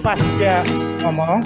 pas dia ngomong,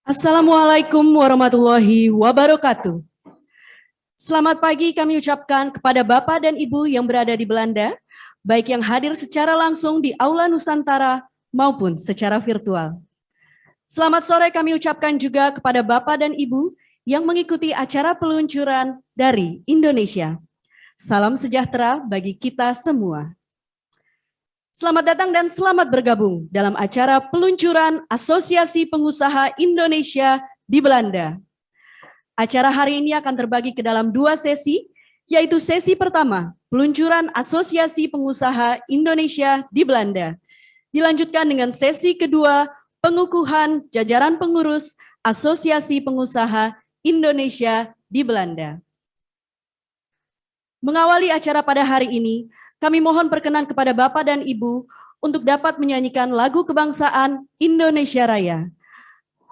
Assalamualaikum warahmatullahi wabarakatuh. Selamat pagi kami ucapkan kepada Bapak dan Ibu yang berada di Belanda, baik yang hadir secara langsung di Aula Nusantara maupun secara virtual. Selamat sore kami ucapkan juga kepada Bapak dan Ibu yang mengikuti acara peluncuran dari Indonesia. Salam sejahtera bagi kita semua. Selamat datang dan selamat bergabung dalam acara peluncuran Asosiasi Pengusaha Indonesia di Belanda. Acara hari ini akan terbagi ke dalam dua sesi, yaitu sesi pertama, peluncuran Asosiasi Pengusaha Indonesia di Belanda. Dilanjutkan dengan sesi kedua, pengukuhan jajaran pengurus Asosiasi Pengusaha Indonesia di Belanda. Mengawali acara pada hari ini, kami mohon perkenan kepada Bapak dan Ibu untuk dapat menyanyikan lagu kebangsaan Indonesia Raya.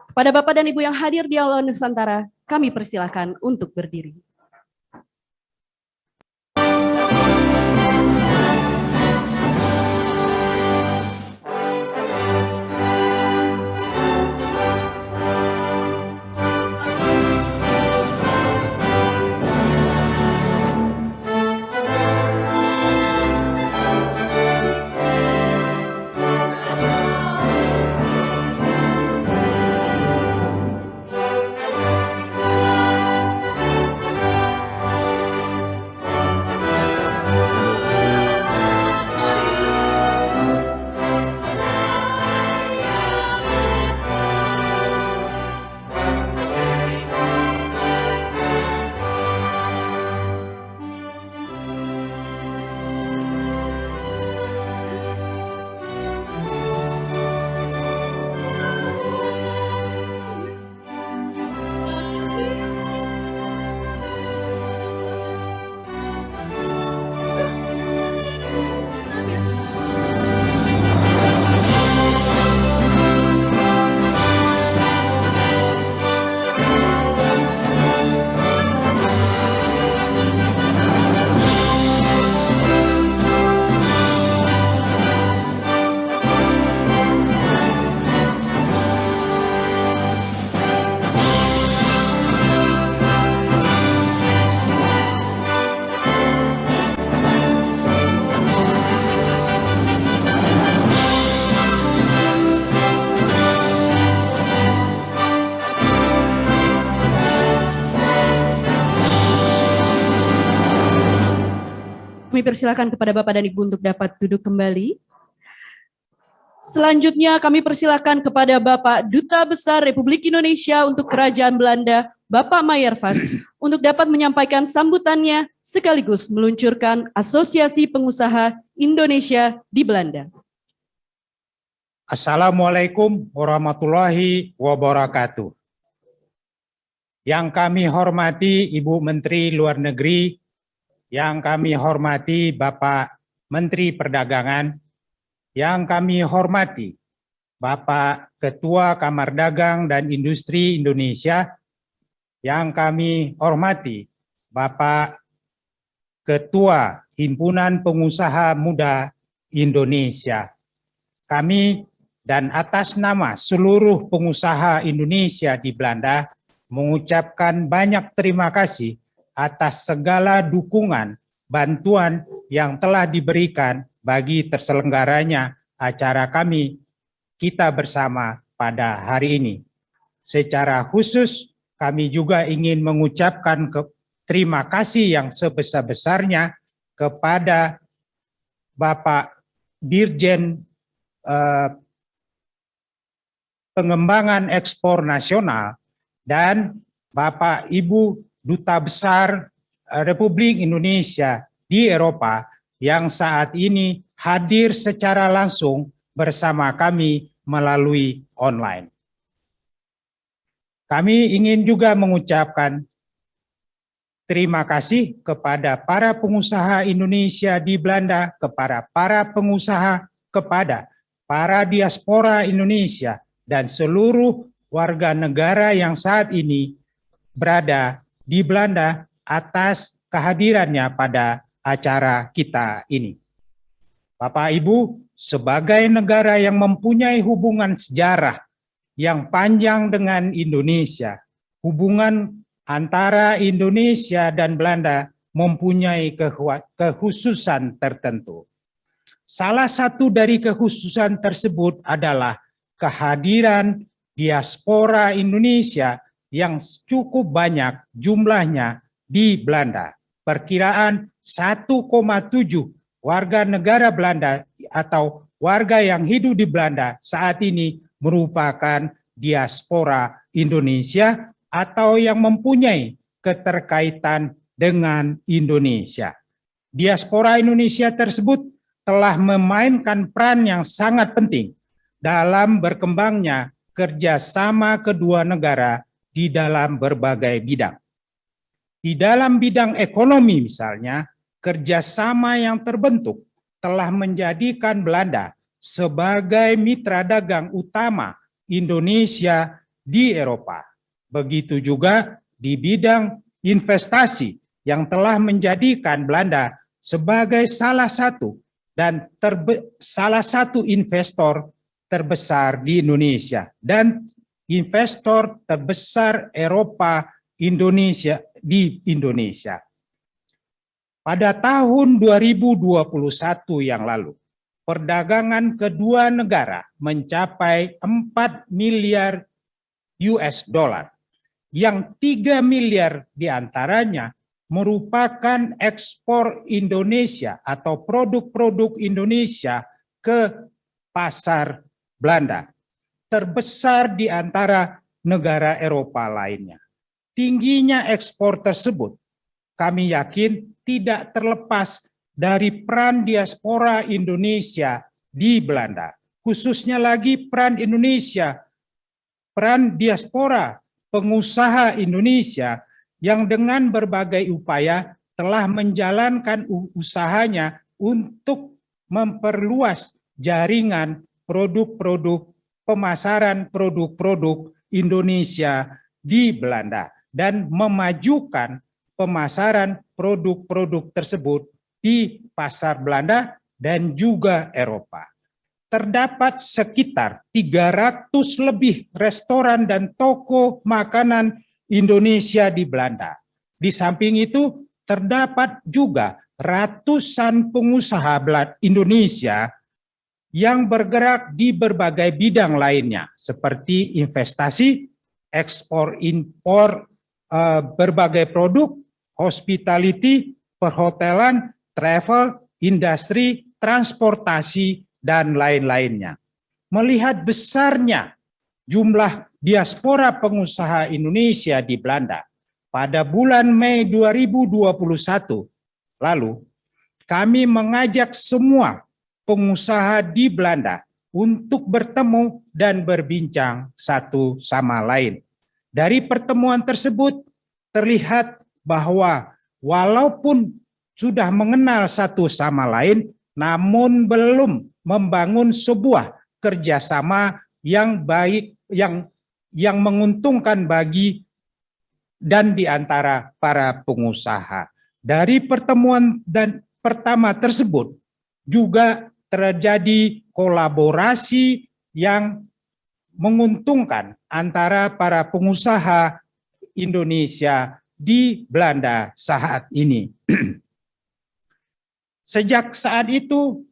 Kepada Bapak dan Ibu yang hadir di Aula Nusantara, kami persilahkan untuk berdiri. Kami persilakan kepada Bapak dan Ibu untuk dapat duduk kembali. Selanjutnya kami persilakan kepada Bapak Duta Besar Republik Indonesia untuk Kerajaan Belanda, Bapak Meyerfas, untuk dapat menyampaikan sambutannya sekaligus meluncurkan Asosiasi Pengusaha Indonesia di Belanda. Assalamualaikum warahmatullahi wabarakatuh. Yang kami hormati Ibu Menteri Luar Negeri, yang kami hormati Bapak Menteri Perdagangan, yang kami hormati Bapak Ketua Kamar Dagang dan Industri Indonesia, yang kami hormati Bapak Ketua Himpunan Pengusaha Muda Indonesia. Kami dan atas nama seluruh pengusaha Indonesia di Belanda mengucapkan banyak terima kasih atas segala dukungan, bantuan yang telah diberikan bagi terselenggaranya acara kami kita bersama pada hari ini. Secara khusus, kami juga ingin mengucapkan terima kasih yang sebesar-besarnya kepada Bapak Dirjen Pengembangan Ekspor Nasional dan Bapak Ibu Duta Besar Republik Indonesia di Eropa yang saat ini hadir secara langsung bersama kami melalui online. Kami ingin juga mengucapkan terima kasih kepada para pengusaha Indonesia di Belanda, kepada para pengusaha, kepada para diaspora Indonesia, dan seluruh warga negara yang saat ini berada di Belanda atas kehadirannya pada acara kita ini. Bapak Ibu, sebagai negara yang mempunyai hubungan sejarah yang panjang dengan Indonesia. Hubungan antara Indonesia dan Belanda mempunyai kekhususan tertentu. Salah satu dari kekhususan tersebut adalah kehadiran diaspora Indonesia yang cukup banyak jumlahnya di Belanda. Perkiraan 1,7 warga negara Belanda atau warga yang hidup di Belanda saat ini merupakan diaspora Indonesia atau yang mempunyai keterkaitan dengan Indonesia. Diaspora Indonesia tersebut telah memainkan peran yang sangat penting dalam berkembangnya kerjasama kedua negara di dalam berbagai bidang. Di dalam bidang ekonomi misalnya, kerjasama yang terbentuk telah menjadikan Belanda sebagai mitra dagang utama Indonesia di Eropa. Begitu juga di bidang investasi yang telah menjadikan Belanda sebagai salah satu investor terbesar di Indonesia dan investor terbesar Eropa Indonesia di Indonesia. Pada tahun 2021 yang lalu, perdagangan kedua negara mencapai 4 miliar US dollar, yang 3 miliar diantaranya merupakan ekspor Indonesia atau produk-produk Indonesia ke pasar Belanda, terbesar di antara negara Eropa lainnya. Tingginya ekspor tersebut, kami yakin tidak terlepas dari peran diaspora Indonesia di Belanda, khususnya lagi peran diaspora pengusaha Indonesia yang dengan berbagai upaya telah menjalankan usahanya untuk memperluas jaringan produk-produk pemasaran produk-produk Indonesia di Belanda dan memajukan pemasaran produk-produk tersebut di pasar Belanda dan juga Eropa. Terdapat sekitar 300 lebih restoran dan toko makanan Indonesia di Belanda. Di samping itu, terdapat juga ratusan pengusaha Indonesia yang bergerak di berbagai bidang lainnya, seperti investasi, ekspor impor berbagai produk, hospitality, perhotelan, travel, industri, transportasi, dan lain-lainnya. Melihat besarnya jumlah diaspora pengusaha Indonesia di Belanda pada bulan Mei 2021 lalu, kami mengajak semua pengusaha di Belanda untuk bertemu dan berbincang satu sama lain. Dari pertemuan tersebut terlihat bahwa walaupun sudah mengenal satu sama lain, namun belum membangun sebuah kerjasama yang baik, yang menguntungkan bagi dan di antara para pengusaha. Dari pertemuan pertama tersebut juga terjadi kolaborasi yang menguntungkan antara para pengusaha Indonesia di Belanda saat ini. Sejak saat itu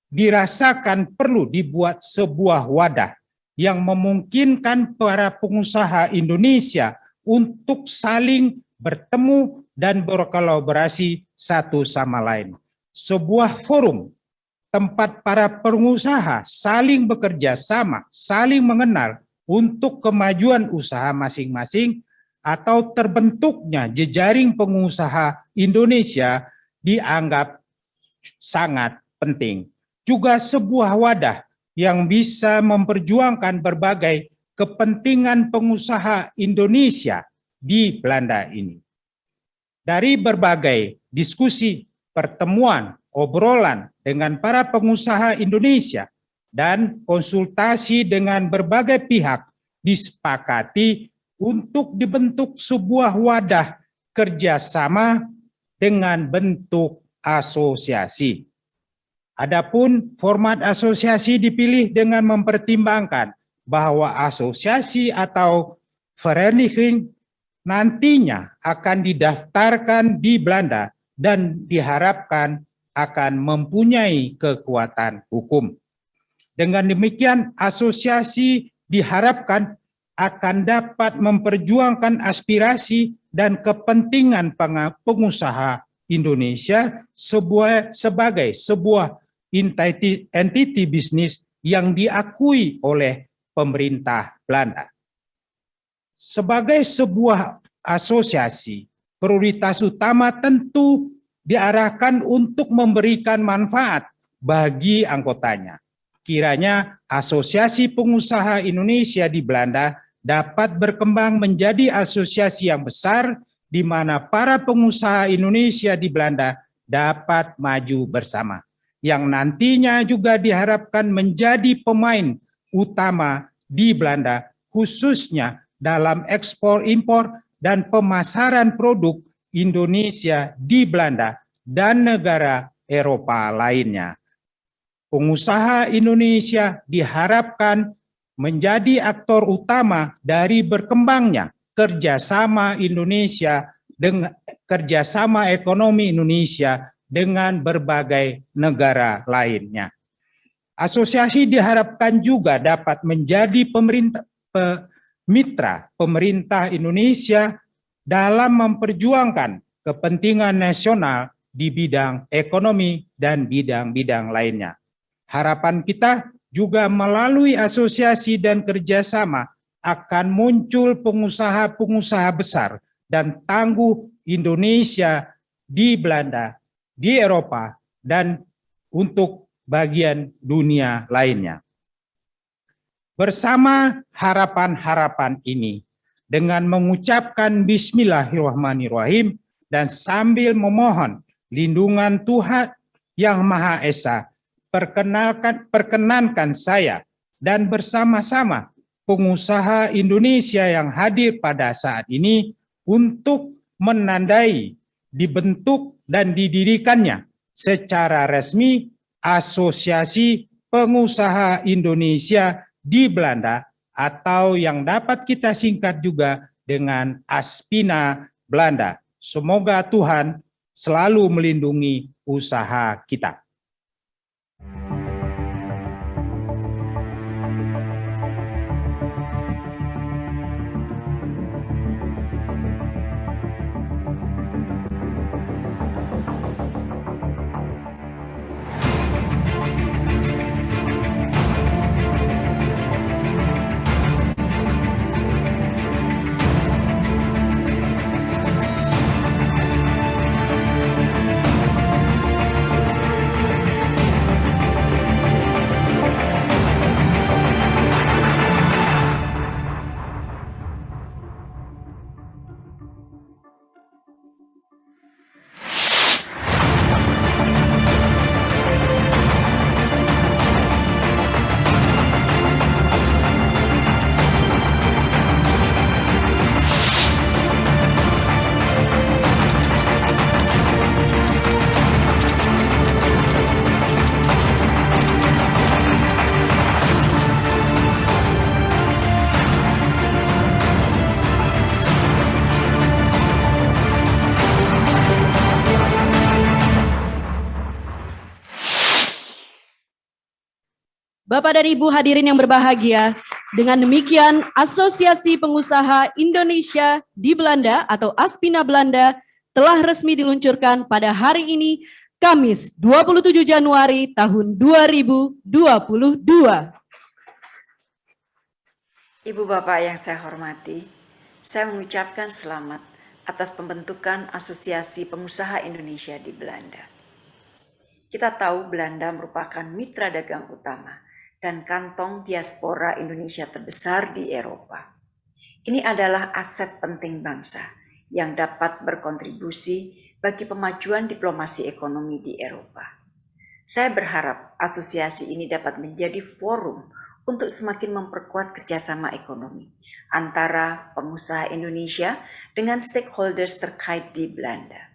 dirasakan perlu dibuat sebuah wadah yang memungkinkan para pengusaha Indonesia untuk saling bertemu dan berkolaborasi satu sama lain. Sebuah forum tempat para pengusaha saling bekerja sama, saling mengenal untuk kemajuan usaha masing-masing atau terbentuknya jejaring pengusaha Indonesia dianggap sangat penting. Juga sebuah wadah yang bisa memperjuangkan berbagai kepentingan pengusaha Indonesia di Belanda ini. Dari berbagai diskusi, pertemuan, obrolan dengan para pengusaha Indonesia, dan konsultasi dengan berbagai pihak disepakati untuk dibentuk sebuah wadah kerjasama dengan bentuk asosiasi. Adapun format asosiasi dipilih dengan mempertimbangkan bahwa asosiasi atau vereniging nantinya akan didaftarkan di Belanda dan diharapkan akan mempunyai kekuatan hukum. Dengan demikian, asosiasi diharapkan akan dapat memperjuangkan aspirasi dan kepentingan pengusaha Indonesia sebagai sebuah entity bisnis yang diakui oleh pemerintah Belanda. Sebagai sebuah asosiasi, prioritas utama tentu diarahkan untuk memberikan manfaat bagi anggotanya. Kiranya Asosiasi Pengusaha Indonesia di Belanda dapat berkembang menjadi asosiasi yang besar di mana para pengusaha Indonesia di Belanda dapat maju bersama, yang nantinya juga diharapkan menjadi pemain utama di Belanda, khususnya dalam ekspor-impor dan pemasaran produk Indonesia di Belanda dan negara Eropa lainnya. Pengusaha Indonesia diharapkan menjadi aktor utama dari berkembangnya kerjasama Indonesia dengan kerjasama ekonomi Indonesia dengan berbagai negara lainnya. Asosiasi diharapkan juga dapat menjadi mitra pemerintah Indonesia dalam memperjuangkan kepentingan nasional di bidang ekonomi dan bidang-bidang lainnya. Harapan kita juga melalui asosiasi dan kerjasama akan muncul pengusaha-pengusaha besar dan tangguh Indonesia di Belanda, di Eropa, dan untuk bagian dunia lainnya. Bersama harapan-harapan ini, dengan mengucapkan Bismillahirrahmanirrahim dan sambil memohon lindungan Tuhan Yang Maha Esa, perkenankan saya dan bersama-sama pengusaha Indonesia yang hadir pada saat ini untuk menandai dibentuk dan didirikannya secara resmi Asosiasi Pengusaha Indonesia di Belanda, atau yang dapat kita singkat juga dengan Aspina Belanda. Semoga Tuhan selalu melindungi usaha kita. Bapak dan Ibu hadirin yang berbahagia, dengan demikian Asosiasi Pengusaha Indonesia di Belanda atau Aspina Belanda telah resmi diluncurkan pada hari ini, Kamis 27 Januari tahun 2022. Ibu Bapak yang saya hormati, saya mengucapkan selamat atas pembentukan Asosiasi Pengusaha Indonesia di Belanda. Kita tahu Belanda merupakan mitra dagang utama dan kantong diaspora Indonesia terbesar di Eropa. Ini adalah aset penting bangsa yang dapat berkontribusi bagi pemajuan diplomasi ekonomi di Eropa. Saya berharap asosiasi ini dapat menjadi forum untuk semakin memperkuat kerjasama ekonomi antara pengusaha Indonesia dengan stakeholders terkait di Belanda.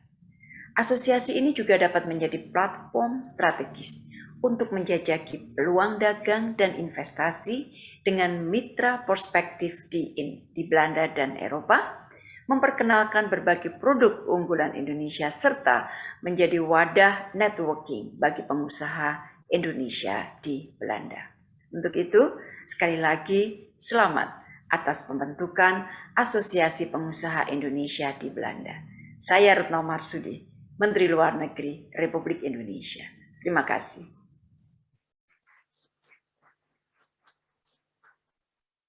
Asosiasi ini juga dapat menjadi platform strategis untuk menjajaki peluang dagang dan investasi dengan mitra prospektif di Belanda dan Eropa, memperkenalkan berbagai produk unggulan Indonesia, serta menjadi wadah networking bagi pengusaha Indonesia di Belanda. Untuk itu, sekali lagi selamat atas pembentukan Asosiasi Pengusaha Indonesia di Belanda. Saya Retno Marsudi, Menteri Luar Negeri Republik Indonesia. Terima kasih.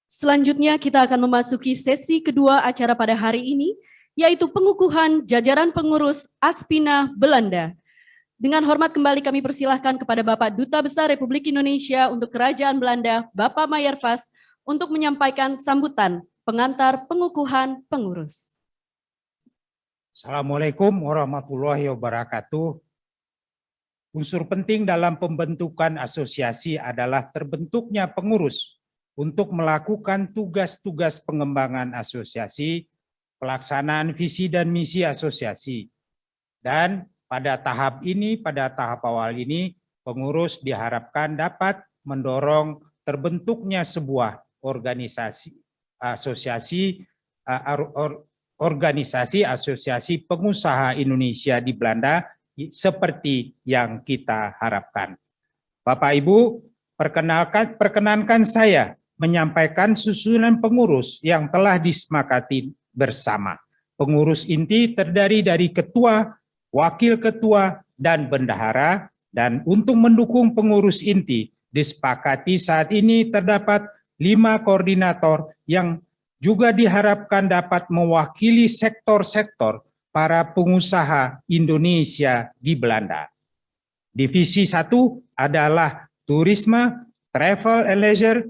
Selanjutnya kita akan memasuki sesi kedua acara pada hari ini, yaitu pengukuhan jajaran pengurus Aspina Belanda. Dengan hormat kembali kami persilahkan kepada Bapak Duta Besar Republik Indonesia untuk Kerajaan Belanda, Bapak Meijerfas, untuk menyampaikan sambutan pengantar pengukuhan pengurus. Assalamualaikum warahmatullahi wabarakatuh. Unsur penting dalam pembentukan asosiasi adalah terbentuknya pengurus untuk melakukan tugas-tugas pengembangan asosiasi, pelaksanaan visi dan misi asosiasi. Dan pada tahap awal ini, pengurus diharapkan dapat mendorong terbentuknya sebuah organisasi asosiasi pengusaha Indonesia di Belanda seperti yang kita harapkan. Bapak Ibu, perkenankan saya menyampaikan susunan pengurus yang telah disepakati bersama. Pengurus inti terdiri dari ketua, wakil ketua, dan bendahara, dan untuk mendukung pengurus inti disepakati saat ini terdapat 5 koordinator yang juga diharapkan dapat mewakili sektor-sektor para pengusaha Indonesia di Belanda. Divisi 1 adalah turisme, travel and leisure.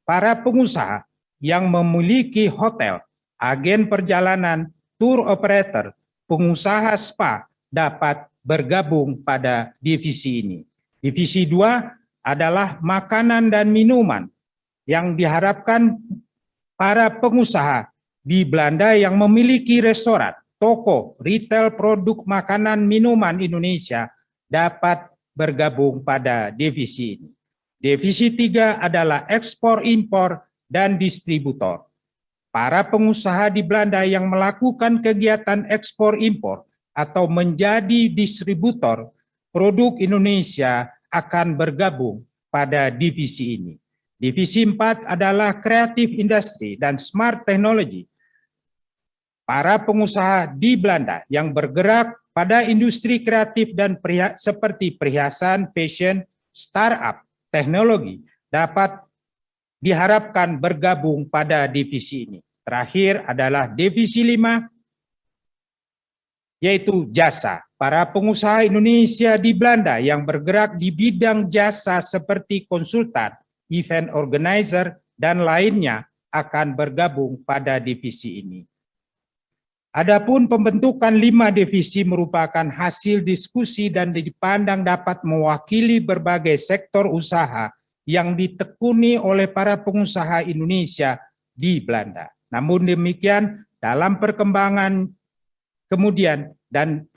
Para pengusaha yang memiliki hotel, agen perjalanan, tour operator, pengusaha spa dapat bergabung pada divisi ini. Divisi 2 adalah makanan dan minuman yang diharapkan para pengusaha di Belanda yang memiliki restoran, toko, retail produk makanan minuman Indonesia dapat bergabung pada divisi ini. Divisi 3 adalah ekspor, impor, dan distributor. Para pengusaha di Belanda yang melakukan kegiatan ekspor, impor, atau menjadi distributor produk Indonesia akan bergabung pada divisi ini. Divisi 4 adalah creative industry dan smart technology. Para pengusaha di Belanda yang bergerak pada industri kreatif dan seperti perhiasan, fashion, startup, teknologi dapat diharapkan bergabung pada divisi ini. Terakhir adalah divisi 5, yaitu jasa. Para pengusaha Indonesia di Belanda yang bergerak di bidang jasa seperti konsultan, event organizer, dan lainnya akan bergabung pada divisi ini. Adapun pembentukan 5 divisi merupakan hasil diskusi dan dipandang dapat mewakili berbagai sektor usaha yang ditekuni oleh para pengusaha Indonesia di Belanda. Namun demikian, dalam perkembangan kemudian dan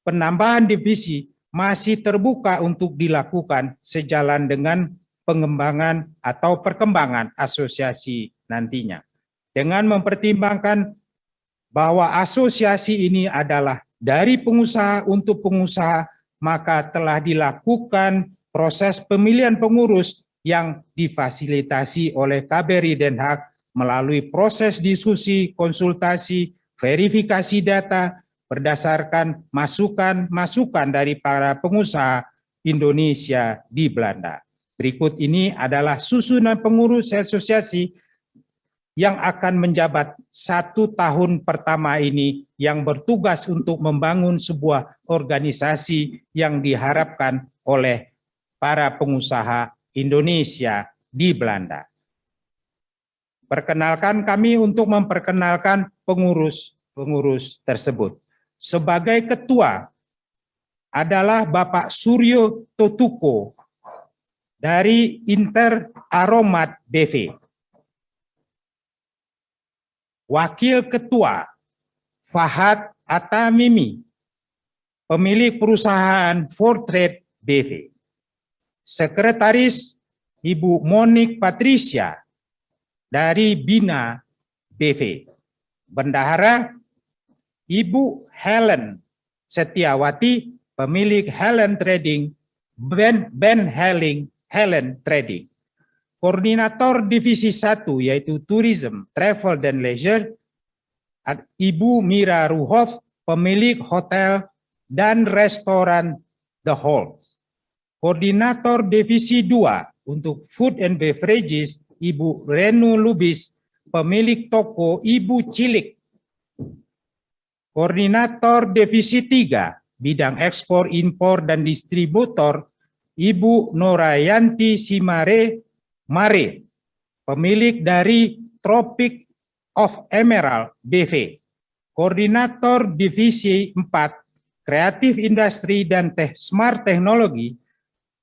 penambahan divisi masih terbuka untuk dilakukan sejalan dengan pengembangan atau perkembangan asosiasi nantinya. Dengan mempertimbangkan bahwa asosiasi ini adalah dari pengusaha untuk pengusaha, maka telah dilakukan proses pemilihan pengurus yang difasilitasi oleh KBRI Den Haag melalui proses diskusi, konsultasi, verifikasi data berdasarkan masukan-masukan dari para pengusaha Indonesia di Belanda. Berikut ini adalah susunan pengurus asosiasi yang akan menjabat 1 tahun pertama ini yang bertugas untuk membangun sebuah organisasi yang diharapkan oleh para pengusaha Indonesia di Belanda. Perkenalkan kami untuk memperkenalkan pengurus tersebut. Sebagai ketua adalah Bapak Suryo Totuko dari Inter Aromat BV. Wakil Ketua Fahad Atamimi, pemilik perusahaan Fortrade BV. Sekretaris Ibu Monik Patricia dari Bina BV. Bendahara Ibu Helen Setiawati, pemilik Helen Trading, Ben Helen Trading. Koordinator Divisi 1 yaitu Tourism, Travel, dan Leisure, Ibu Mira Ruhoff, pemilik Hotel dan Restoran The Hall. Koordinator Divisi 2 untuk Food and Beverages, Ibu Renu Lubis, pemilik toko Ibu Cilik. Koordinator Divisi 3 bidang ekspor, impor, dan distributor, Ibu Norayanti Mare, pemilik dari Tropic of Emerald BV. Koordinator Divisi 4 Kreatif Industri dan Smart Teknologi,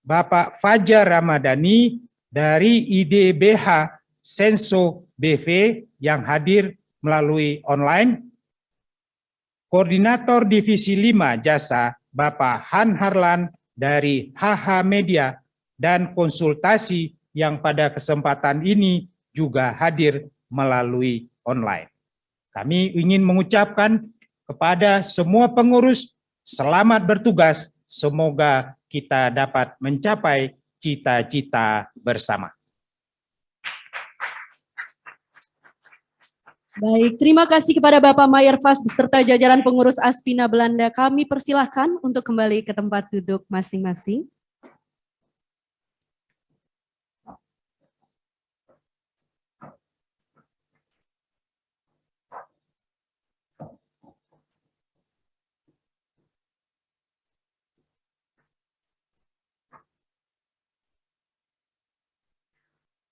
Bapak Fajar Ramadhani dari IDBH Senso BV yang hadir melalui online. Koordinator Divisi 5 Jasa, Bapak Han Harlan dari HH Media, dan konsultasi yang pada kesempatan ini juga hadir melalui online. Kami ingin mengucapkan kepada semua pengurus, selamat bertugas, semoga kita dapat mencapai cita-cita bersama. Baik, terima kasih kepada Bapak Mayervas beserta jajaran pengurus Aspina Belanda. Kami persilahkan untuk kembali ke tempat duduk masing-masing.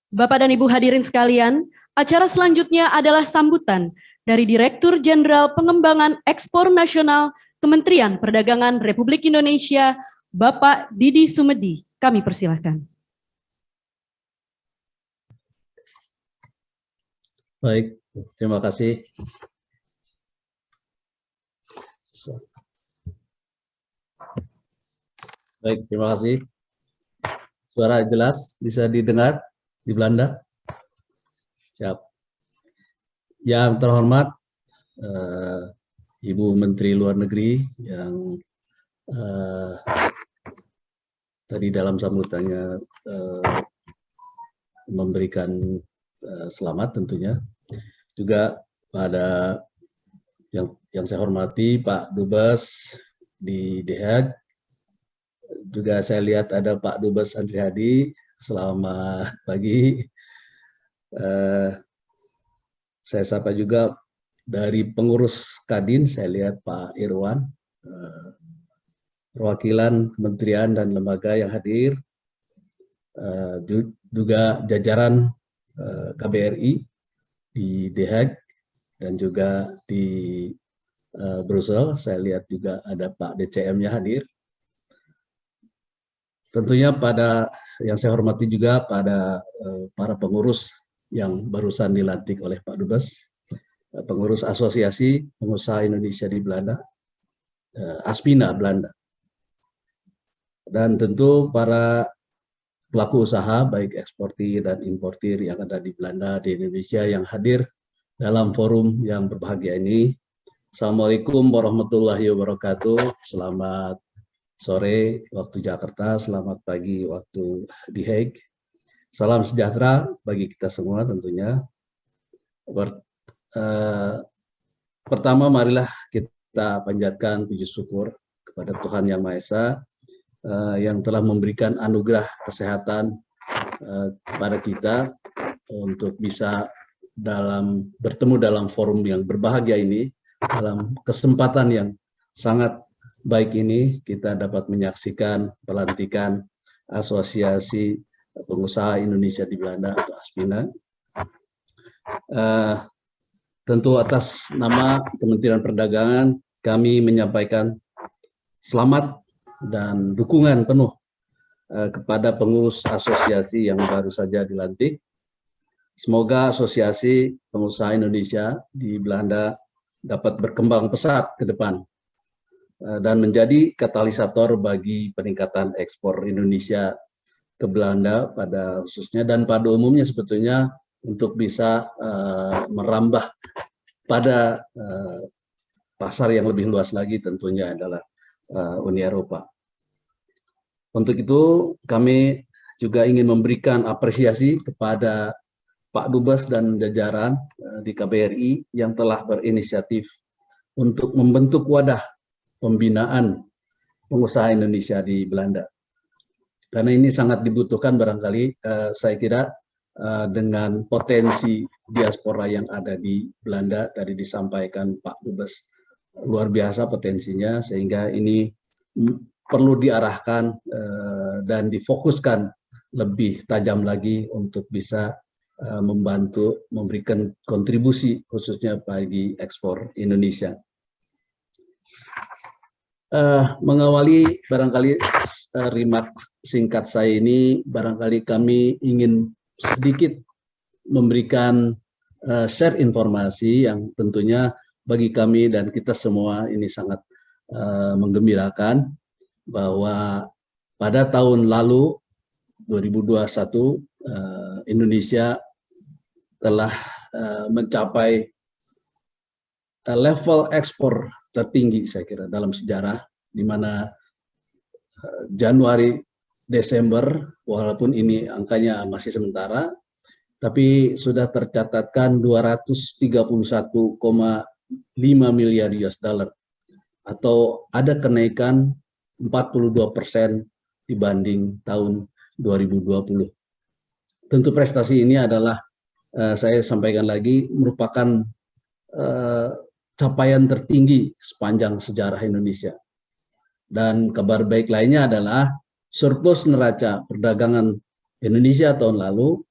Bapak dan Ibu hadirin sekalian, acara selanjutnya adalah sambutan dari Direktur Jenderal Pengembangan Ekspor Nasional Kementerian Perdagangan Republik Indonesia, Bapak Didi Sumedi. Kami persilahkan. Baik, terima kasih. Baik, terima kasih. Suara jelas, bisa didengar di Belanda? Siap. Yang terhormat Ibu Menteri Luar Negeri yang tadi dalam sambutannya memberikan selamat tentunya. Juga pada yang saya hormati Pak Dubes di The Hague. Juga saya lihat ada Pak Dubes Andri Hadi. Selamat pagi. Saya sapa juga dari pengurus Kadin, saya lihat Pak Irwan, perwakilan kementerian dan lembaga yang hadir, juga jajaran KBRI di The Hague dan juga di Brussels. Saya lihat juga ada Pak DCM-nya hadir. Tentunya yang saya hormati juga pada para pengurus yang barusan dilantik oleh Pak Dubes, pengurus Asosiasi Pengusaha Indonesia di Belanda, Aspina Belanda, dan tentu para pelaku usaha baik eksportir dan importir yang ada di Belanda, di Indonesia yang hadir dalam forum yang berbahagia ini. Assalamualaikum warahmatullahi wabarakatuh. Selamat sore waktu Jakarta, selamat pagi waktu The Hague. Salam sejahtera bagi kita semua tentunya. Pertama, marilah kita panjatkan puji syukur kepada Tuhan Yang Maha Esa yang telah memberikan anugerah kesehatan kepada kita untuk bisa bertemu dalam forum yang berbahagia ini, dalam kesempatan yang sangat baik ini kita dapat menyaksikan pelantikan Asosiasi Pengusaha Indonesia di Belanda atau Aspina. Tentu atas nama Kementerian Perdagangan kami menyampaikan selamat dan dukungan penuh kepada pengurus asosiasi yang baru saja dilantik. Semoga Asosiasi Pengusaha Indonesia di Belanda dapat berkembang pesat ke depan dan menjadi katalisator bagi peningkatan ekspor Indonesia ke Belanda pada khususnya, dan pada umumnya sebetulnya untuk bisa merambah pada pasar yang lebih luas lagi, tentunya adalah Uni Eropa. Untuk itu kami juga ingin memberikan apresiasi kepada Pak Dubes dan jajaran di KBRI yang telah berinisiatif untuk membentuk wadah pembinaan pengusaha Indonesia di Belanda. Karena ini sangat dibutuhkan barangkali, saya kira dengan potensi diaspora yang ada di Belanda, tadi disampaikan Pak Dubes, luar biasa potensinya, sehingga ini perlu diarahkan dan difokuskan lebih tajam lagi untuk bisa membantu memberikan kontribusi khususnya bagi ekspor Indonesia. Mengawali barangkali remark singkat saya ini, barangkali kami ingin sedikit memberikan share informasi yang tentunya bagi kami dan kita semua ini sangat menggembirakan, bahwa pada tahun lalu 2021 Indonesia telah mencapai level ekspor tertinggi saya kira dalam sejarah, di mana Januari Desember, walaupun ini angkanya masih sementara, tapi sudah tercatatkan 231,5 miliar US dollar, atau ada kenaikan 42% dibanding tahun 2020. Tentu prestasi ini adalah, saya sampaikan lagi, merupakan capaian tertinggi sepanjang sejarah Indonesia. Dan kabar baik lainnya adalah surplus neraca perdagangan Indonesia tahun lalu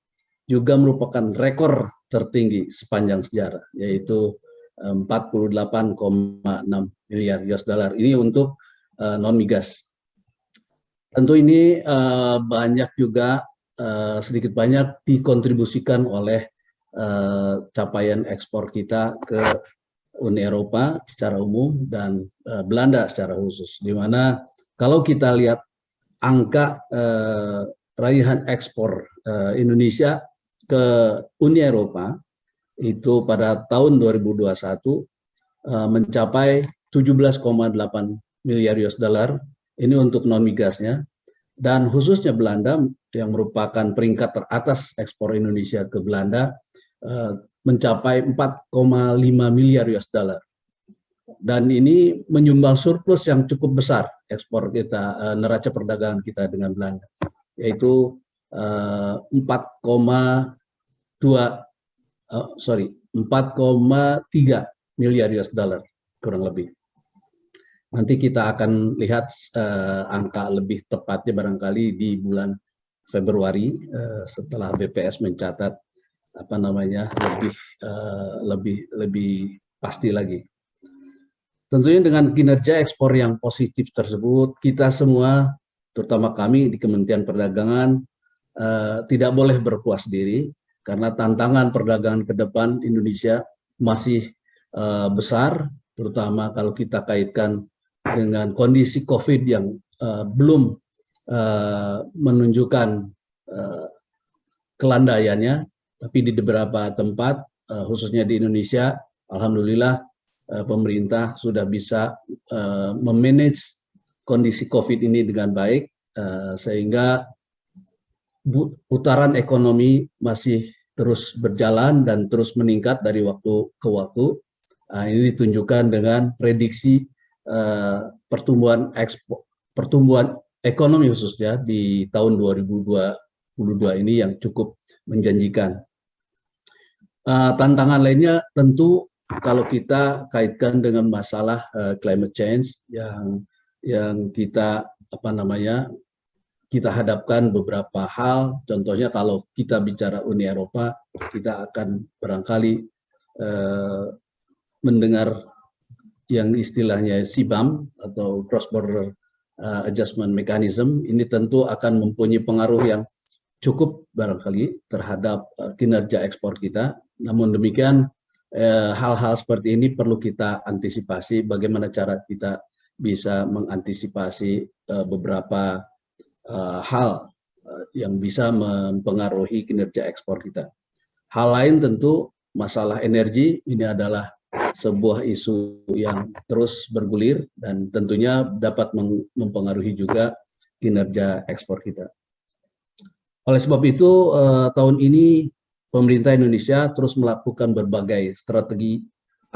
juga merupakan rekor tertinggi sepanjang sejarah, yaitu 48,6 miliar US dollar. Ini untuk non-migas. Tentu ini banyak juga sedikit banyak dikontribusikan oleh capaian ekspor kita ke Uni Eropa secara umum dan Belanda secara khusus, di mana kalau kita lihat angka raihan ekspor Indonesia ke Uni Eropa itu pada tahun 2021 mencapai 17,8 miliar US dollar, ini untuk non migasnya, dan khususnya Belanda yang merupakan peringkat teratas ekspor Indonesia ke Belanda mencapai 4,5 miliar US dollar. Dan ini menyumbang surplus yang cukup besar ekspor kita, neraca perdagangan kita dengan Belanda, yaitu 4,3 miliar US dollar kurang lebih. Nanti kita akan lihat angka lebih tepatnya barangkali di bulan Februari setelah BPS mencatat lebih pasti lagi. Tentunya dengan kinerja ekspor yang positif tersebut, kita semua, terutama kami di Kementerian Perdagangan, tidak boleh berpuas diri, karena tantangan perdagangan ke depan Indonesia masih besar, terutama kalau kita kaitkan dengan kondisi COVID yang belum menunjukkan kelandaiannya, tapi di beberapa tempat, khususnya di Indonesia, alhamdulillah pemerintah sudah bisa memanage kondisi COVID ini dengan baik, sehingga putaran ekonomi masih terus berjalan dan terus meningkat dari waktu ke waktu. Ini ditunjukkan dengan prediksi pertumbuhan ekonomi khususnya di tahun 2022 ini yang cukup menjanjikan. Tantangan lainnya tentu kalau kita kaitkan dengan masalah climate change yang kita kita hadapkan beberapa hal. Contohnya kalau kita bicara Uni Eropa, kita akan barangkali mendengar yang istilahnya CBAM atau Cross Border Adjustment Mechanism. Ini tentu akan mempunyai pengaruh yang cukup barangkali terhadap kinerja ekspor kita. Namun demikian, hal-hal seperti ini perlu kita antisipasi. Bagaimana cara kita bisa mengantisipasi beberapa hal yang bisa mempengaruhi kinerja ekspor kita. Hal lain tentu masalah energi, ini adalah sebuah isu yang terus bergulir dan tentunya dapat mempengaruhi juga kinerja ekspor kita. Oleh sebab itu, tahun ini pemerintah Indonesia terus melakukan berbagai strategi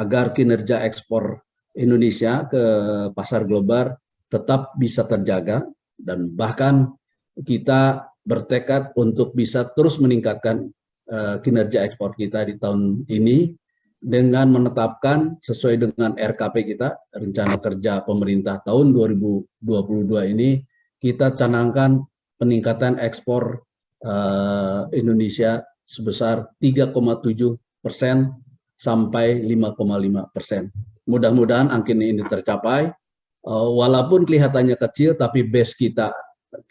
agar kinerja ekspor Indonesia ke pasar global tetap bisa terjaga, dan bahkan kita bertekad untuk bisa terus meningkatkan kinerja ekspor kita di tahun ini dengan menetapkan sesuai dengan RKP kita, rencana kerja pemerintah tahun 2022 ini, kita canangkan peningkatan ekspor Indonesia sebesar 3,7% sampai 5,5%. Mudah-mudahan angka ini tercapai, walaupun kelihatannya kecil, tapi base kita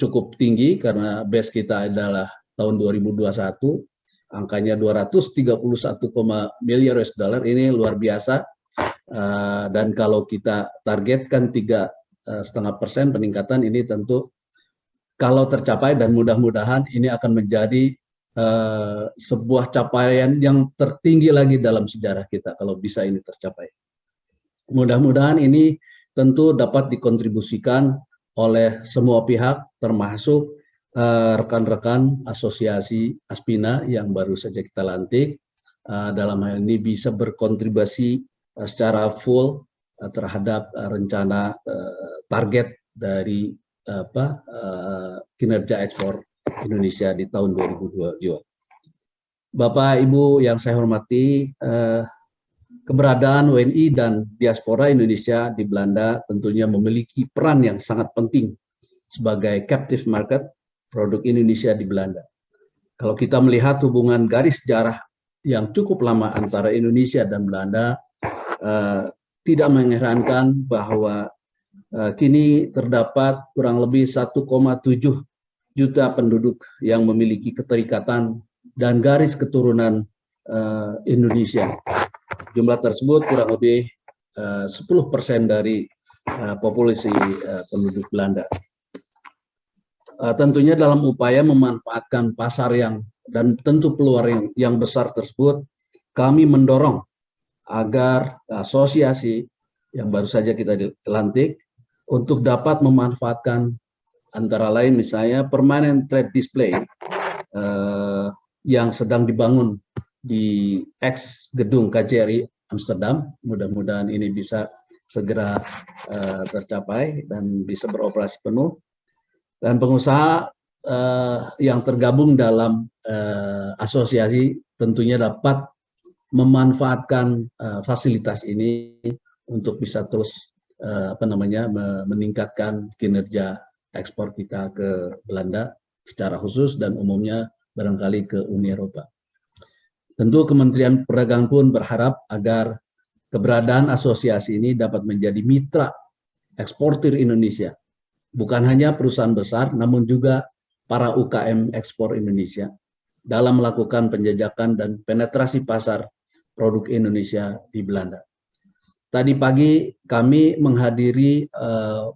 cukup tinggi karena base kita adalah tahun 2021, angkanya 231 miliar US dollar, ini luar biasa. Dan kalau kita targetkan 3,5% peningkatan, ini tentu kalau tercapai, dan mudah-mudahan ini akan menjadi sebuah capaian yang tertinggi lagi dalam sejarah kita kalau bisa ini tercapai. Mudah-mudahan ini tentu dapat dikontribusikan oleh semua pihak, termasuk rekan-rekan asosiasi Aspina yang baru saja kita lantik. Dalam hal ini bisa berkontribusi secara full terhadap rencana target dari kinerja ekspor Indonesia di tahun 2022. Bapak Ibu yang saya hormati, keberadaan WNI dan diaspora Indonesia di Belanda tentunya memiliki peran yang sangat penting sebagai captive market produk Indonesia di Belanda. Kalau kita melihat hubungan garis sejarah yang cukup lama antara Indonesia dan Belanda, tidak mengherankan bahwa kini terdapat kurang lebih 1,7 juta penduduk yang memiliki keterikatan dan garis keturunan Indonesia. Jumlah tersebut kurang lebih 10% dari populasi penduduk Belanda. Tentunya dalam upaya memanfaatkan pasar dan tentu peluang yang besar tersebut, kami mendorong agar asosiasi yang baru saja kita lantik untuk dapat memanfaatkan antara lain misalnya permanent trade display yang sedang dibangun di ex gedung KJRI Amsterdam. Mudah-mudahan ini bisa segera tercapai dan bisa beroperasi penuh. Dan pengusaha yang tergabung dalam asosiasi tentunya dapat memanfaatkan fasilitas ini untuk bisa terus meningkatkan kinerja ekspor kita ke Belanda secara khusus dan umumnya barangkali ke Uni Eropa. Tentu Kementerian Perdagangan pun berharap agar keberadaan asosiasi ini dapat menjadi mitra eksportir Indonesia. Bukan hanya perusahaan besar, namun juga para UKM ekspor Indonesia dalam melakukan penjajakan dan penetrasi pasar produk Indonesia di Belanda. Tadi pagi kami menghadiri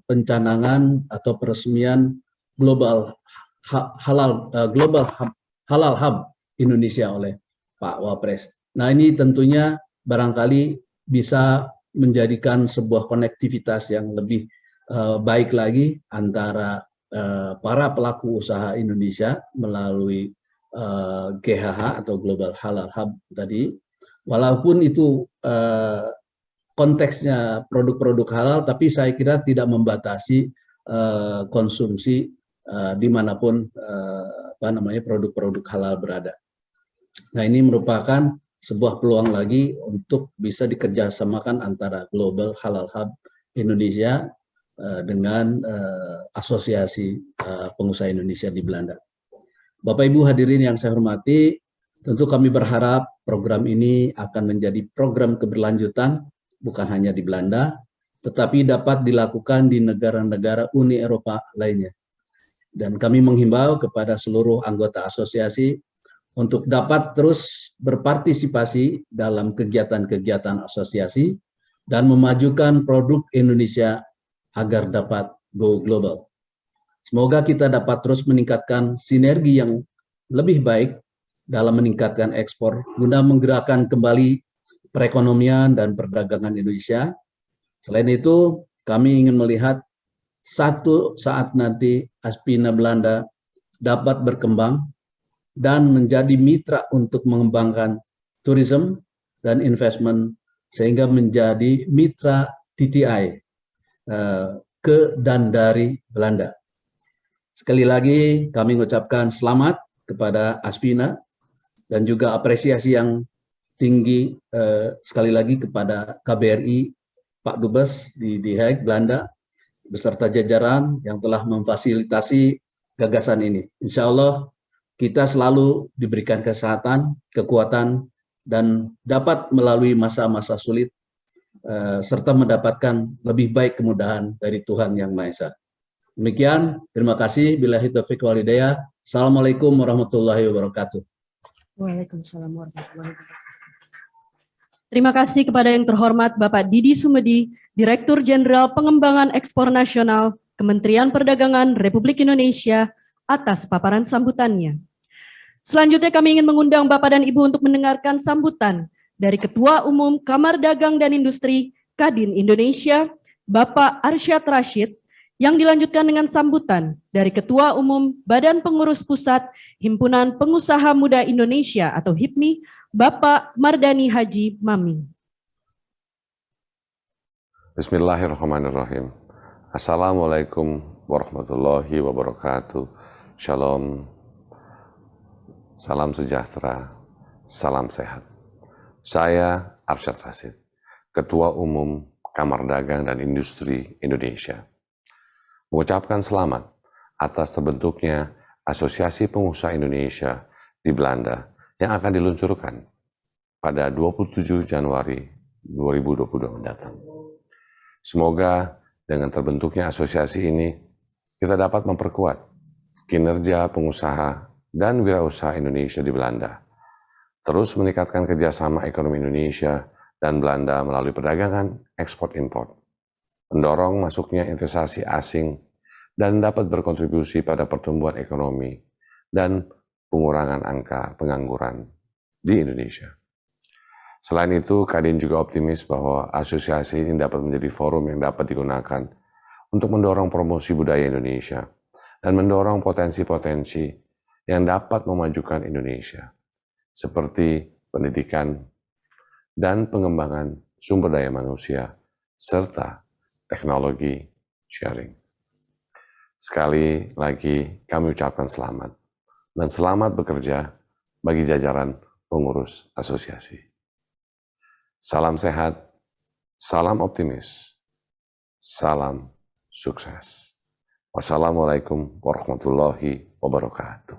pencanangan atau peresmian Global Halal Hub Indonesia oleh Pak Wapres. Nah, ini tentunya barangkali bisa menjadikan sebuah konektivitas yang lebih baik lagi antara para pelaku usaha Indonesia melalui GHH atau Global Halal Hub tadi, walaupun itu konteksnya produk-produk halal, tapi saya kira tidak membatasi konsumsi dimanapun produk-produk halal berada. Nah, ini merupakan sebuah peluang lagi untuk bisa dikerjasamakan antara Global Halal Hub Indonesia dengan asosiasi pengusaha Indonesia di Belanda. Bapak Ibu hadirin yang saya hormati, tentu kami berharap program ini akan menjadi program keberlanjutan bukan hanya di Belanda, tetapi dapat dilakukan di negara-negara Uni Eropa lainnya. Dan kami menghimbau kepada seluruh anggota asosiasi untuk dapat terus berpartisipasi dalam kegiatan-kegiatan asosiasi dan memajukan produk Indonesia agar dapat go global. Semoga kita dapat terus meningkatkan sinergi yang lebih baik dalam meningkatkan ekspor guna menggerakkan kembali perekonomian dan perdagangan Indonesia. Selain itu, kami ingin melihat satu saat nanti Aspina Belanda dapat berkembang dan menjadi mitra untuk mengembangkan tourism dan investment sehingga menjadi mitra TTI ke dan dari Belanda. Sekali lagi kami mengucapkan selamat kepada Aspina dan juga apresiasi yang tinggi sekali lagi kepada KBRI Pak Dubes di Hague, Belanda, beserta jajaran yang telah memfasilitasi gagasan ini. Insya Allah kita selalu diberikan kesehatan, kekuatan, dan dapat melalui masa-masa sulit serta mendapatkan lebih baik kemudahan dari Tuhan Yang Maha Esa. Demikian, terima kasih. Billahi taufiq wal hidayah. Assalamualaikum warahmatullahi wabarakatuh. Waalaikumsalam warahmatullahi wabarakatuh. Terima kasih kepada yang terhormat Bapak Didi Sumedi, Direktur Jenderal Pengembangan Ekspor Nasional, Kementerian Perdagangan Republik Indonesia, atas paparan sambutannya. Selanjutnya kami ingin mengundang Bapak dan Ibu untuk mendengarkan sambutan dari Ketua Umum Kamar Dagang dan Industri Kadin Indonesia, Bapak Arsyad Rashid, yang dilanjutkan dengan sambutan dari Ketua Umum Badan Pengurus Pusat Himpunan Pengusaha Muda Indonesia atau HIPMI, Bapak Mardani Haji Maming. Bismillahirrahmanirrahim. Assalamualaikum warahmatullahi wabarakatuh. Shalom. Salam sejahtera. Salam sehat. Saya Arsyad Rashid, Ketua Umum Kamar Dagang dan Industri Indonesia, mengucapkan selamat atas terbentuknya Asosiasi Pengusaha Indonesia di Belanda yang akan diluncurkan pada 27 Januari 2022 mendatang. Semoga dengan terbentuknya asosiasi ini kita dapat memperkuat kinerja pengusaha dan wirausaha Indonesia di Belanda, terus meningkatkan kerjasama ekonomi Indonesia dan Belanda melalui perdagangan ekspor-impor, mendorong masuknya investasi asing dan dapat berkontribusi pada pertumbuhan ekonomi dan pengurangan angka pengangguran di Indonesia. Selain itu, Kadin juga optimis bahwa asosiasi ini dapat menjadi forum yang dapat digunakan untuk mendorong promosi budaya Indonesia dan mendorong potensi-potensi yang dapat memajukan Indonesia, seperti pendidikan dan pengembangan sumber daya manusia, serta teknologi sharing. Sekali lagi kami ucapkan selamat dan selamat bekerja bagi jajaran pengurus asosiasi. Salam sehat, salam optimis, salam sukses. Wassalamualaikum warahmatullahi wabarakatuh.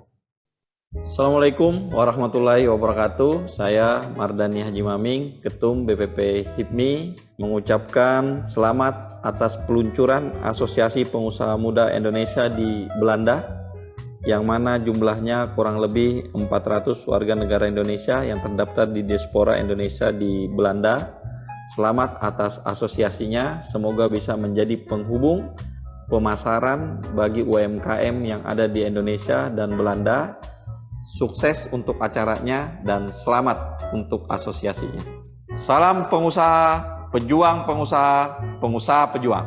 Assalamualaikum warahmatullahi wabarakatuh. Saya Mardani Haji Maming, Ketum BPP HIPMI, mengucapkan selamat atas peluncuran Asosiasi Pengusaha Muda Indonesia di Belanda, yang mana jumlahnya kurang lebih 400 warga negara Indonesia yang terdaftar di diaspora Indonesia di Belanda. Selamat atas asosiasinya, semoga bisa menjadi penghubung pemasaran bagi UMKM yang ada di Indonesia dan Belanda. Sukses untuk acaranya dan selamat untuk asosiasinya. Salam pengusaha, pejuang pengusaha, pengusaha pejuang.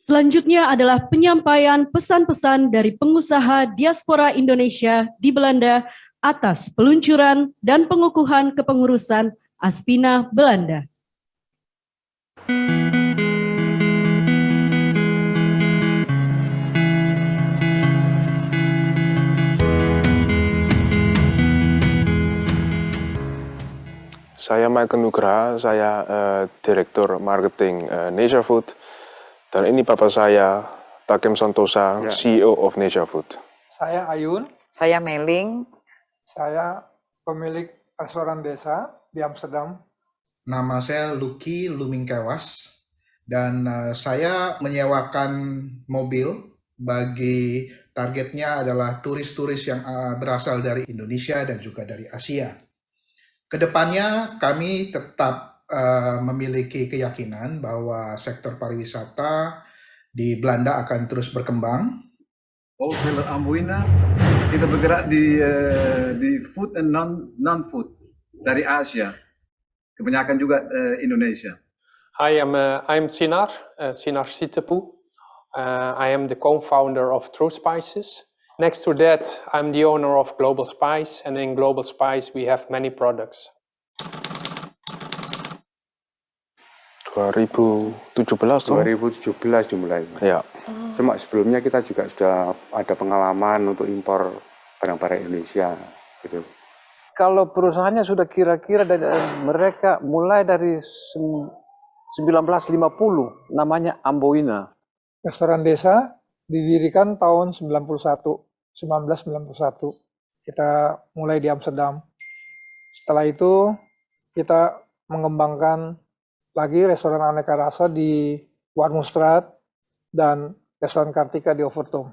Selanjutnya adalah penyampaian pesan-pesan dari pengusaha diaspora Indonesia di Belanda atas peluncuran dan pengukuhan kepengurusan Aspina Belanda. Saya Michael Nugraha, saya Direktur Marketing Nature Food. Dan ini Bapak saya, Takim Santosa, CEO of Nature Food. Saya Ayun. Saya Meling. Saya pemilik restoran desa di Amsterdam. Nama saya Lucky Lumingkewas dan saya menyewakan mobil bagi Targetnya adalah turis-turis yang berasal dari Indonesia dan juga dari Asia. Kedepannya kami tetap memiliki keyakinan bahwa sektor pariwisata di Belanda akan terus berkembang. Wholesaler Amboina, kita bergerak di food and non-food dari Asia, kebanyakan juga Indonesia. Hi, I'm Sinar Sitepu. I am the co-founder of True Spices. Next to that, I'm the owner of Global Spice, and in Global Spice we have many products. 2017 dimulai. Ya. Cuma sebelumnya kita juga sudah ada pengalaman untuk impor barang-barang Indonesia gitu. Kalau perusahaannya sudah kira-kira dari mereka mulai dari 1950, namanya Amboina. Restoran Desa didirikan tahun 1991. Kita mulai di Amsterdam. Setelah itu kita mengembangkan lagi restoran aneka rasa di Warmoestraat dan restoran Kartika di Overtoom.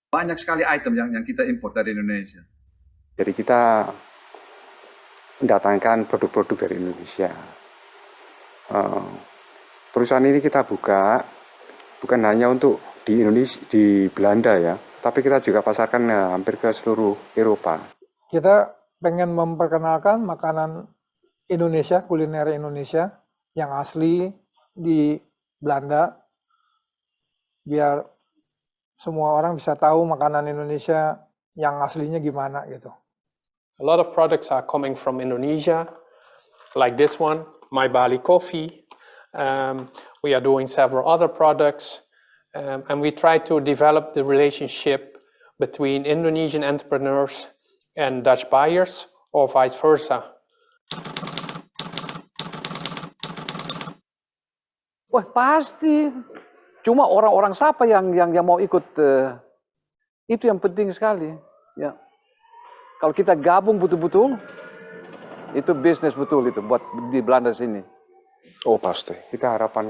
Banyak sekali item yang kita import dari Indonesia. Jadi kita mendatangkan produk-produk dari Indonesia. Perusahaan ini kita buka bukan hanya untuk di Indonesia, di Belanda ya, tapi kita juga pasarkan hampir ke seluruh Eropa. Kita pengen memperkenalkan makanan Indonesia, kuliner Indonesia yang asli di Belanda, biar semua orang bisa tahu makanan Indonesia yang aslinya gimana gitu. A lot of products are coming from Indonesia, like this one, My Bali Coffee. We are doing several other products, and we try to develop the relationship between Indonesian entrepreneurs and Dutch buyers, or vice versa. Wah pasti, cuma orang-orang siapa yang mau ikut, itu yang penting sekali. Ya. Kalau kita gabung betul-betul, itu bisnis betul itu buat di Belanda sini. Oh pasti, kita harapkan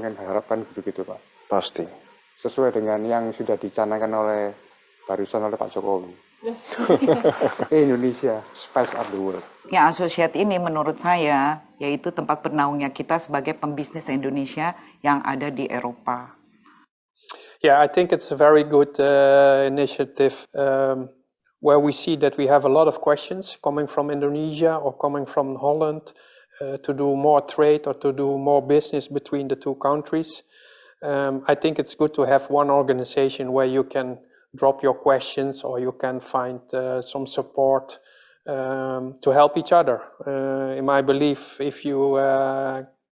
begitu Pak. Pasti. Sesuai dengan yang sudah dicanangkan barusan oleh Pak Jokowi. Yes. Indonesia, Spice Up the World. Ya, asosiat ini menurut saya yaitu tempat bernaungnya kita sebagai pembisnis Indonesia yang ada di Eropa. Yeah, I think it's a very good initiative where we see that we have a lot of questions coming from Indonesia or coming from Holland to do more trade or to do more business between the two countries. I think it's good to have one organization where you can drop your questions or you can find some support to help each other. In my belief, if you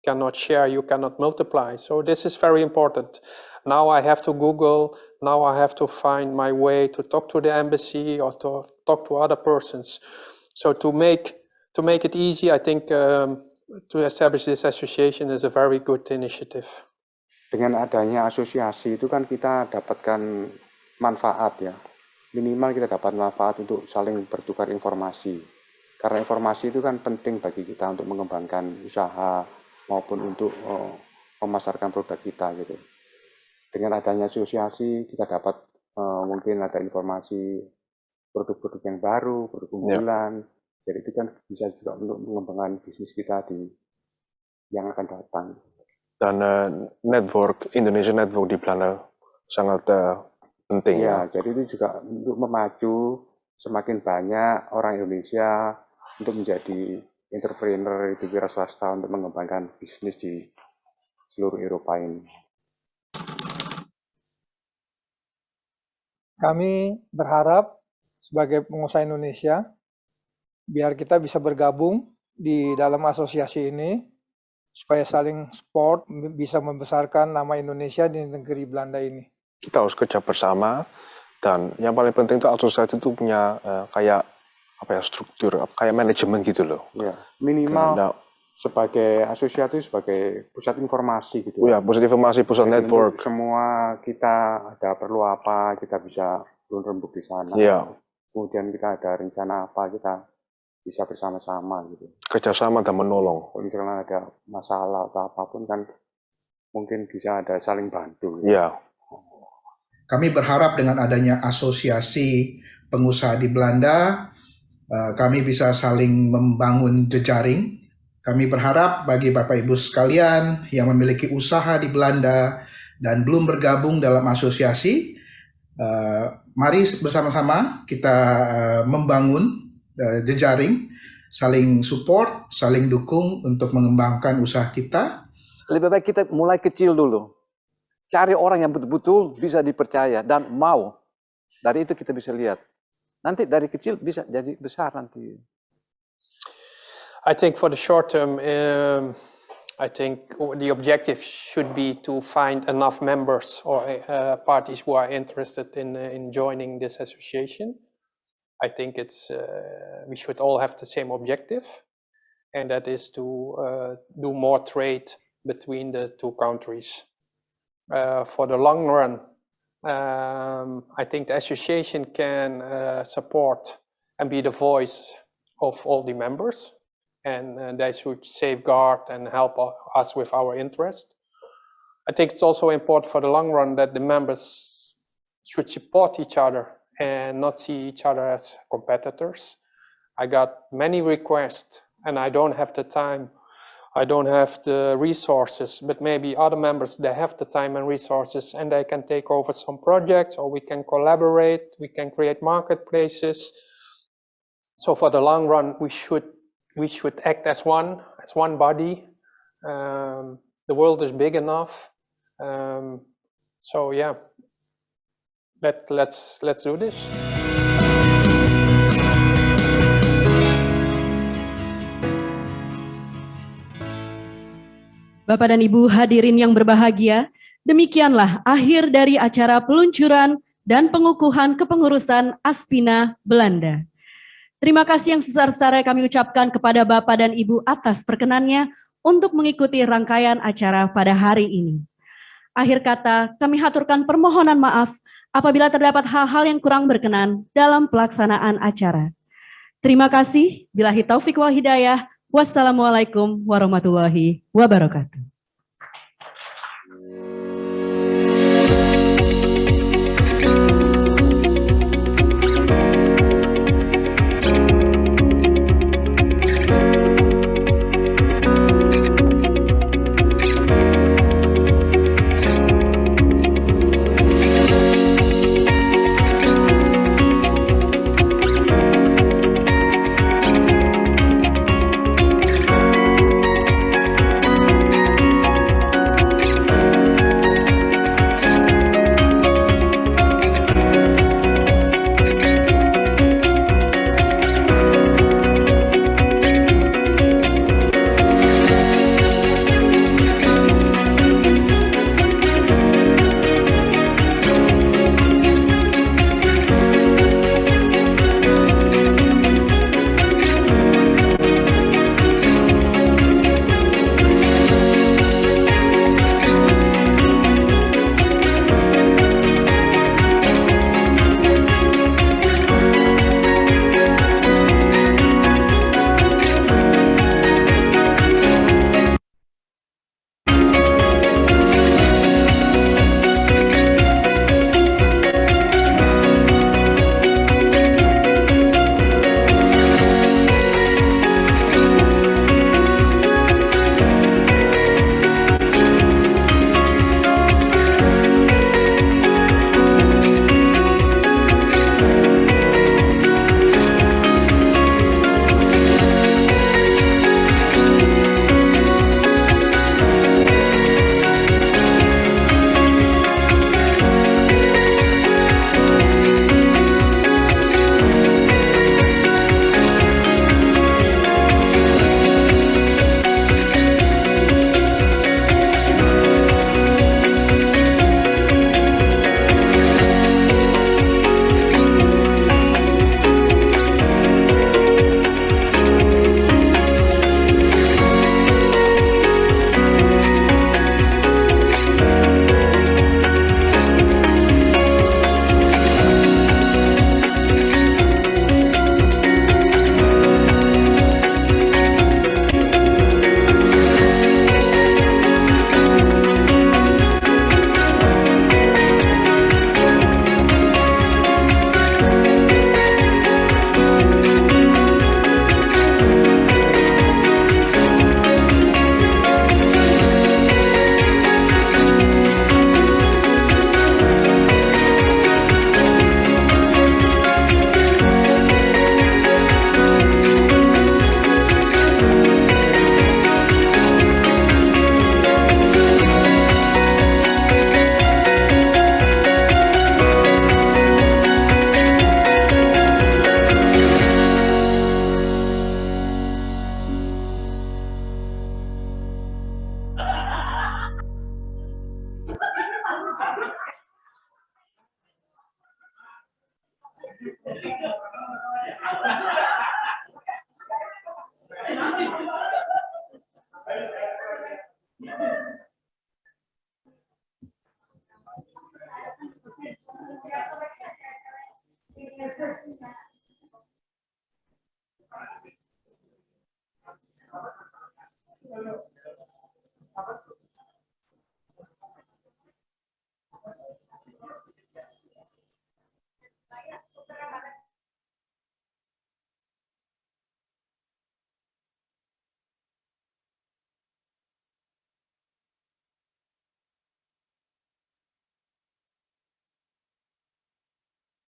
cannot share, you cannot multiply. So this is very important. Now I have to Google, now I have to find my way to talk to the embassy or to talk to other persons. So to make it easy, I think to establish this association is a very good initiative. Dengan adanya asosiasi itu kan kita dapatkan manfaat ya. Minimal kita dapat manfaat untuk saling bertukar informasi. Karena informasi itu kan penting bagi kita untuk mengembangkan usaha maupun untuk memasarkan produk kita gitu. Dengan adanya asosiasi kita dapat mungkin ada informasi produk-produk yang baru, produk unggulan. Jadi itu kan bisa juga untuk mengembangkan bisnis kita yang akan datang. Dan Indonesia Network di Belanda sangat penting ya. Jadi itu juga untuk memacu semakin banyak orang Indonesia untuk menjadi entrepreneur di wira swasta untuk mengembangkan bisnis di seluruh Eropa ini. Kami berharap sebagai pengusaha Indonesia, biar kita bisa bergabung di dalam asosiasi ini, supaya saling support, bisa membesarkan nama Indonesia di negeri Belanda ini. Kita harus kerja bersama, dan yang paling penting itu asosiasi itu punya kayak struktur, kayak manajemen gitu loh. Ya, minimal sebagai asosiasi sebagai pusat informasi gitu. Ya, pusat informasi, pusat network. Semua kita ada perlu apa, kita bisa rembuk di sana. Ya. Kemudian kita ada rencana apa, kita bisa bersama-sama gitu. Kerjasama dan menolong. Kalau misalnya ada masalah atau apapun kan mungkin bisa ada saling bantu. Iya. Kami berharap dengan adanya asosiasi pengusaha di Belanda, kami bisa saling membangun jejaring. Kami berharap bagi Bapak Ibu sekalian yang memiliki usaha di Belanda dan belum bergabung dalam asosiasi, mari bersama-sama kita membangun jejaring, saling support, saling dukung untuk mengembangkan usaha kita. Lebih baik kita mulai kecil dulu. Cari orang yang betul-betul bisa dipercaya dan mau. Dari itu kita bisa lihat. Nanti dari kecil bisa jadi besar nanti. I think for the short term, I think the objective should be to find enough members or parties who are interested in joining this association. I think we should all have the same objective, and that is to do more trade between the two countries. For the long run, I think the association can support and be the voice of all the members, and they should safeguard and help us with our interest. I think it's also important for the long run that the members should support each other and not see each other as competitors. I got many requests and I don't have the time. I don't have the resources, but maybe other members, they have the time and resources and they can take over some projects, or we can collaborate, we can create marketplaces. So for the long run, we should act as one body. The world is big enough. So yeah, let's do this. Bapak dan Ibu hadirin yang berbahagia, demikianlah akhir dari acara peluncuran dan pengukuhan kepengurusan Aspina Belanda. Terima kasih yang sebesar-besarnya kami ucapkan kepada Bapak dan Ibu atas perkenannya untuk mengikuti rangkaian acara pada hari ini. Akhir kata, kami haturkan permohonan maaf apabila terdapat hal-hal yang kurang berkenan dalam pelaksanaan acara. Terima kasih, billahi taufik wal hidayah. Wassalamualaikum warahmatullahi wabarakatuh.